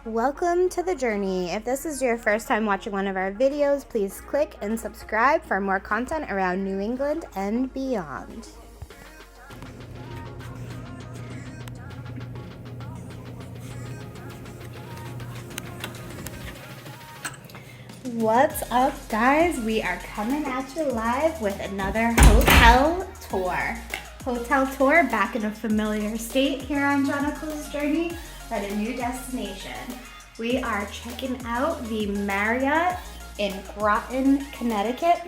Welcome to the journey. If this is your first time watching one of our videos, please click and subscribe for more content around New England and beyond. What's up, guys? We are coming at you live with another hotel tour. Hotel tour back in a familiar state here on Jenical's journey, but a new destination. We are checking out the Marriott in Groton, Connecticut.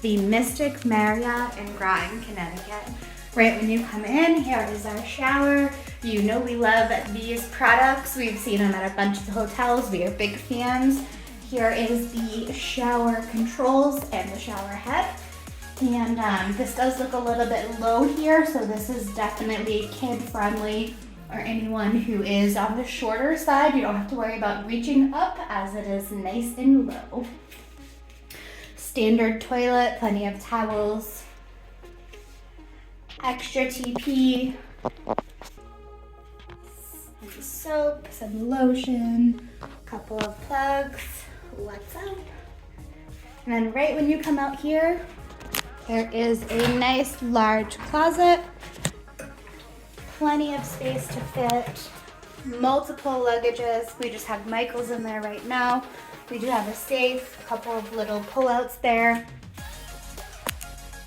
The Mystic Marriott in Groton, Connecticut. Right when you come in, here is our shower. You know we love these products. We've seen them at a bunch of hotels. We are big fans. Here is the shower controls and the shower head. And this does look a little bit low here, so this is definitely kid friendly or anyone who is on the shorter side. You don't have to worry about reaching up as it is nice and low. Standard toilet, plenty of towels, extra TP, some soap, some lotion, a couple of plugs. What's up? And then right when you come out here, there is a nice large closet, plenty of space to fit, multiple luggages. We just have Michael's in there right now. We do have a safe, a couple of little pullouts there,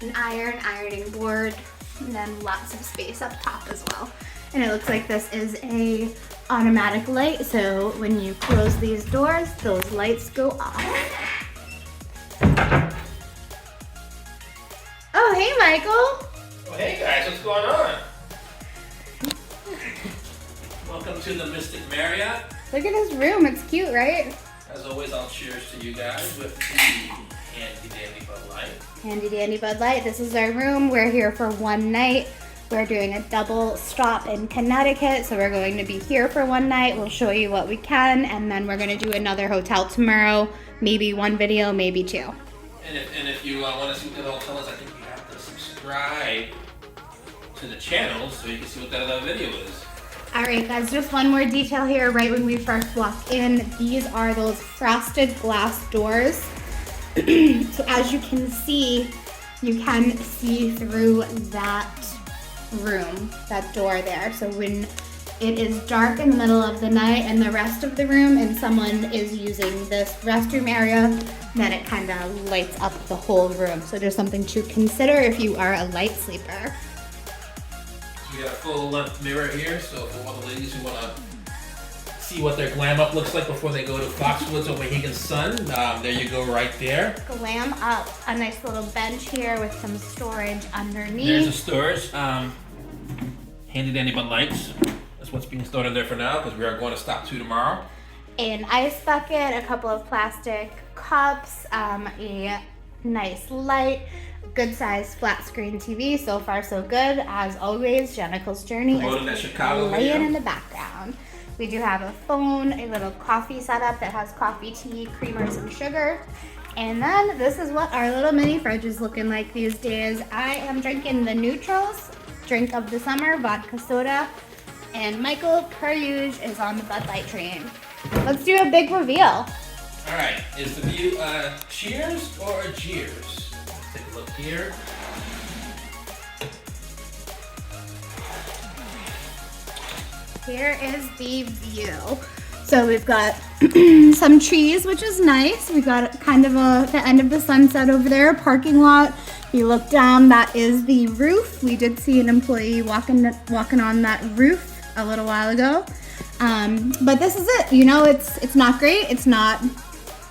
an ironing board, and then lots of space up top as well. And it looks like this is a automatic light, so when you close these doors, those lights go off. Oh, hey, Michael. Oh, hey guys, what's going on? Welcome to the Mystic Marriott. Look at this room, it's cute, right? As always, I'll cheers to you guys with the handy dandy Bud Light. Handy dandy Bud Light. This is our room. We're here for one night. We're doing a double stop in Connecticut, so we're going to be here for one night. We'll show you what we can, and then we're going to do another hotel tomorrow. Maybe one video, maybe two. And if you want to see what the hotel is, I think you have to subscribe to the channel so you can see what that other video is. All right, guys, just one more detail here. Right when we first walk in, these are those frosted glass doors. So as you can see through that room, that door there. So when it is dark in the middle of the night and the rest of the room and someone is using this restroom area, then it kind of lights up the whole room. So just something to consider if you are a light sleeper. We got a full length mirror here, so for all the ladies who want to see what their glam up looks like before they go to Foxwoods Mohegan Sun, there you go right there. Glam up. A nice little bench here with some storage underneath. There's the storage. Handy dandy Bud Lights. That's what's being stored in there for now because we are going to stop to tomorrow. An ice bucket, a couple of plastic cups, a nice light, good size flat screen TV. So far so good. As always, Jenical's journey is laying in the background. We do have a phone, a little coffee setup that has coffee, tea, creamers, and sugar. And then this is what our little mini fridge is looking like these days. I am drinking the Neutrals, drink of the summer, vodka soda. And Michael, per usual, is on the Bud Light train. Let's do a big reveal. All right, is the view cheers or a jeers? Let's take a look here. Here is the view. So we've got some trees, which is nice. We've got kind of the end of the sunset over there, parking lot. If you look down, that is the roof. We did see an employee walking on that roof a little while ago. But this is it. You know, it's not great. It's not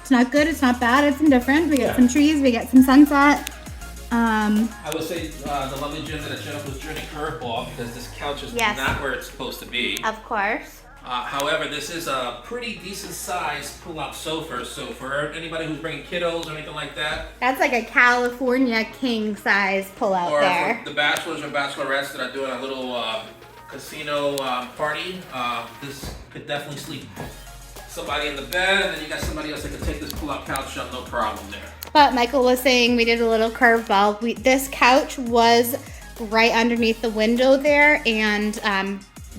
good. It's not bad. It's indifferent. We get some trees. We get some sunset. I would say the lovely gym that Jenical's journey curveball because this couch is not where it's supposed to be. Of course. However, this is a pretty decent size pull-out sofa. So for anybody who's bringing kiddos or anything like that. That's like a California king size pull-out there. Or for the bachelors or bachelorettes that are doing a little casino party, this could definitely sleep somebody in the bed, and then you got somebody else that can take this pull-out couch up, no problem there. But Michael was saying we did a little curveball. This couch was right underneath the window there, and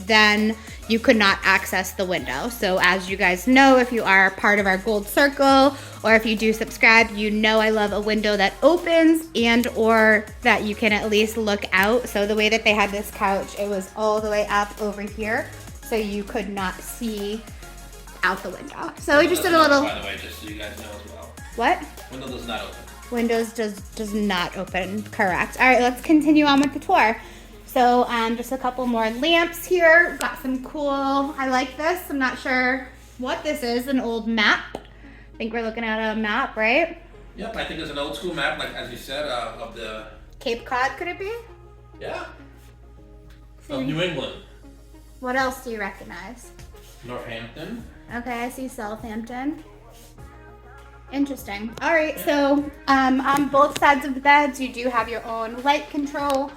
then you could not access the window. So as you guys know, if you are part of our Gold Circle, or if you do subscribe, you know I love a window that opens and or that you can at least look out. So the way that they had this couch, it was all the way up over here, so you could not see out the window. So we just did a little... By the way, just so you guys know as well. What? Window does not open. Windows does not open, correct. All right, let's continue on with the tour. So just a couple more lamps here. We've got some cool, I like this. I'm not sure what this is, an old map. I think we're looking at a map, right? Yep, I think it's an old school map, like as you said, of the... Cape Cod, could it be? Yeah. Of New England. What else do you recognize? Northampton. Okay, I see Southampton. Interesting. All right, so on both sides of the beds, you do have your own light control,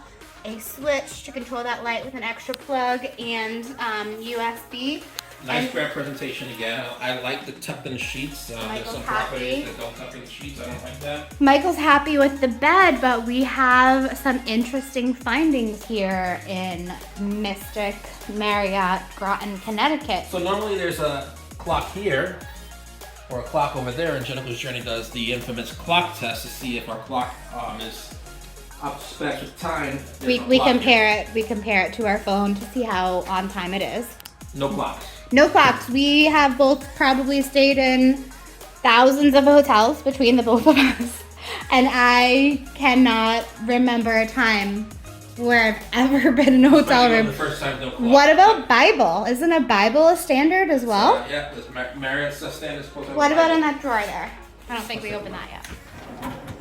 a switch to control that light with an extra plug, and USB. Nice grand presentation again. I like the tuck-in sheets. There's some properties that don't tuck in the sheets. I don't like that. Michael's happy with the bed, but we have some interesting findings here in Mystic Marriott, Groton, Connecticut. So normally there's a clock here, or a clock over there, and Jennifer's Journey does the infamous clock test to see if our clock is up to spec with time. We compare it to our phone to see how on time it is. No clocks. No clocks. We have both probably stayed in thousands of hotels between the both of us, and I cannot remember a time where I've ever been in a hotel room. The first time, no clock. What about Bible? Isn't a Bible a standard as well? Yeah, Marriott's standard is supposed to have What a about Bible. in that drawer there? I don't think we opened that yet.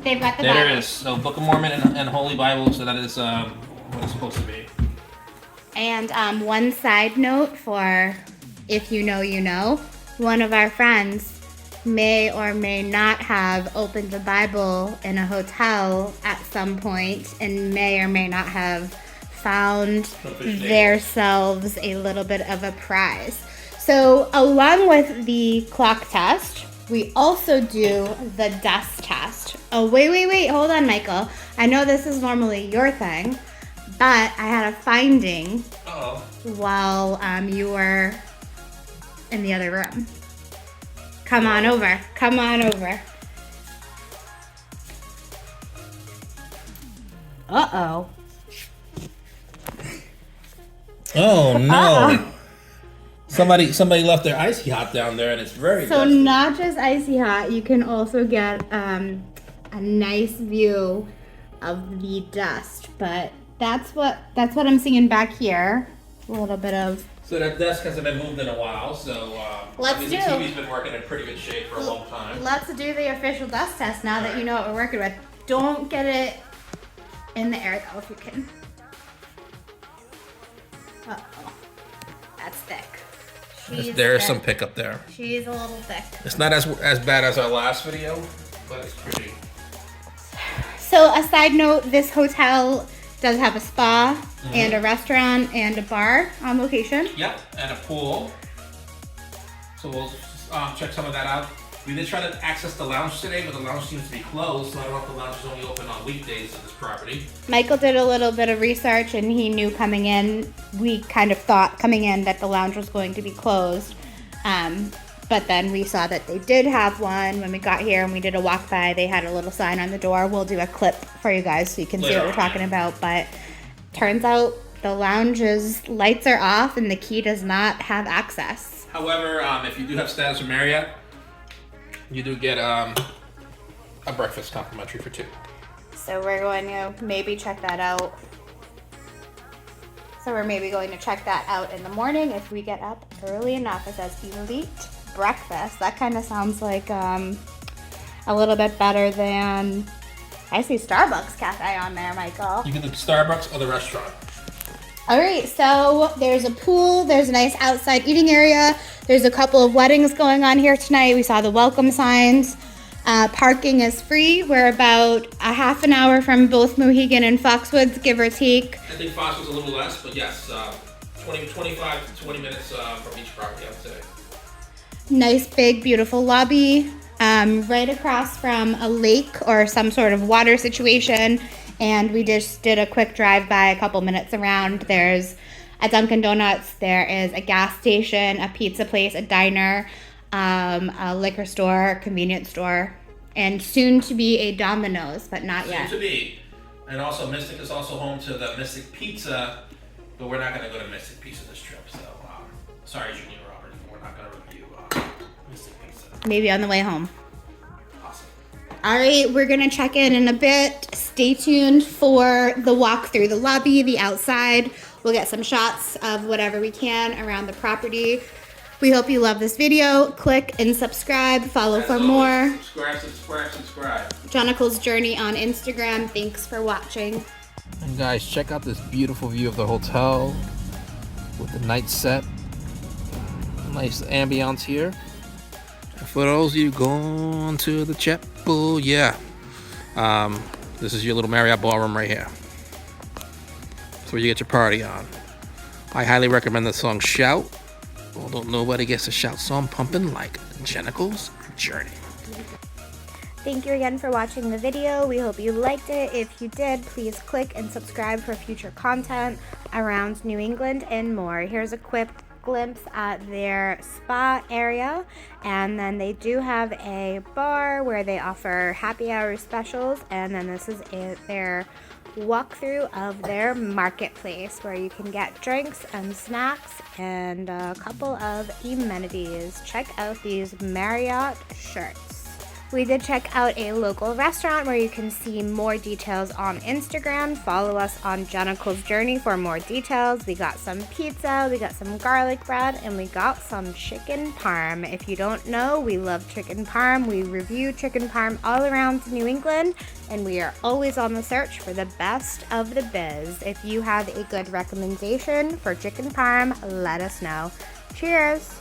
They've got the There Bible. it is. So Book of Mormon and Holy Bible, so that is what it's supposed to be. And one side note for if you know, you know, one of our friends may or may not have opened the Bible in a hotel at some point and may or may not have found themselves a little bit of a prize. So along with the clock test, we also do the dust test. Oh, wait, hold on, Michael. I know this is normally your thing, but I had a finding while you were in the other room. Come on over. Uh-oh. Oh no. Somebody left their icy hot down there and it's very So dusty. not just icy hot, you can also get a nice view of the dust, but that's what I'm seeing back here. A little bit of... So that desk hasn't been moved in a while, so the TV's been working in pretty good shape for a long time. Let's do the official dust test now that you know what we're working with. Don't get it in the air though if you can. Uh-oh. That's thick. There's some pickup there. She's a little thick. It's not as bad as our last video, but it's pretty. So a side note, this hotel does have a spa and a restaurant and a bar on location. Yep, and a pool. So we'll check some of that out. We did try to access the lounge today, but the lounge seems to be closed, so I don't know if the lounge is only open on weekdays at this property. Michael did a little bit of research and he knew coming in, we kind of thought coming in that the lounge was going to be closed. But then we saw that they did have one when we got here and we did a walk by. They had a little sign on the door. We'll do a clip for you guys so you can see what we're talking about. But turns out the lounge's lights are off and the key does not have access. However, if you do have status with Marriott, you do get a breakfast complimentary for 2. So we're going to maybe check that out. So we're maybe going to check that out in the morning if we get up early enough. It says elite breakfast. That kind of sounds like a little bit better than... I see Starbucks Cafe on there, Michael. You can do Starbucks or the restaurant. All right, so there's a pool, there's a nice outside eating area, there's a couple of weddings going on here tonight. We saw the welcome signs. Parking is free. We're about a half an hour from both Mohegan and Foxwoods, give or take. I think Foxwoods a little less, but yes, 25 to 20 minutes from each property, I would say. Nice, big, beautiful lobby, right across from a lake or some sort of water situation. And we just did a quick drive by, a couple minutes around. There's a Dunkin' Donuts. There is a gas station, a pizza place, a diner, a liquor store, convenience store, and soon to be a Domino's, but not yet. Soon to be. And also, Mystic is also home to the Mystic Pizza, but we're not going to go to Mystic Pizza this trip. So, sorry, Junior Robert, we're not going to review Mystic Pizza. Maybe on the way home. Awesome. All right, we're going to check in a bit. Stay tuned for the walk through the lobby, the outside. We'll get some shots of whatever we can around the property. We hope you love this video. Click and subscribe. Follow for more. Subscribe. Jonicle's Journey on Instagram. Thanks for watching. And guys, check out this beautiful view of the hotel with the night set. Nice ambiance here. For those of you going to the chapel, yeah. This is your little Marriott ballroom right here. That's where you get your party on. I highly recommend the song Shout. Although nobody gets a shout song pumping like Jonicle's Journey. Thank you again for watching the video. We hope you liked it. If you did, please click and subscribe for future content around New England and more. Here's a quick glimpse at their spa area, and then they do have a bar where they offer happy hour specials, and then this is their walkthrough of their marketplace where you can get drinks and snacks and a couple of amenities. Check out these Marriott shirts. We did check out a local restaurant where you can see more details on Instagram. Follow us on Jonicle's Journey for more details. We got some pizza, we got some garlic bread, and we got some chicken parm. If you don't know, we love chicken parm. We review chicken parm all around New England, and we are always on the search for the best of the biz. If you have a good recommendation for chicken parm, let us know. Cheers!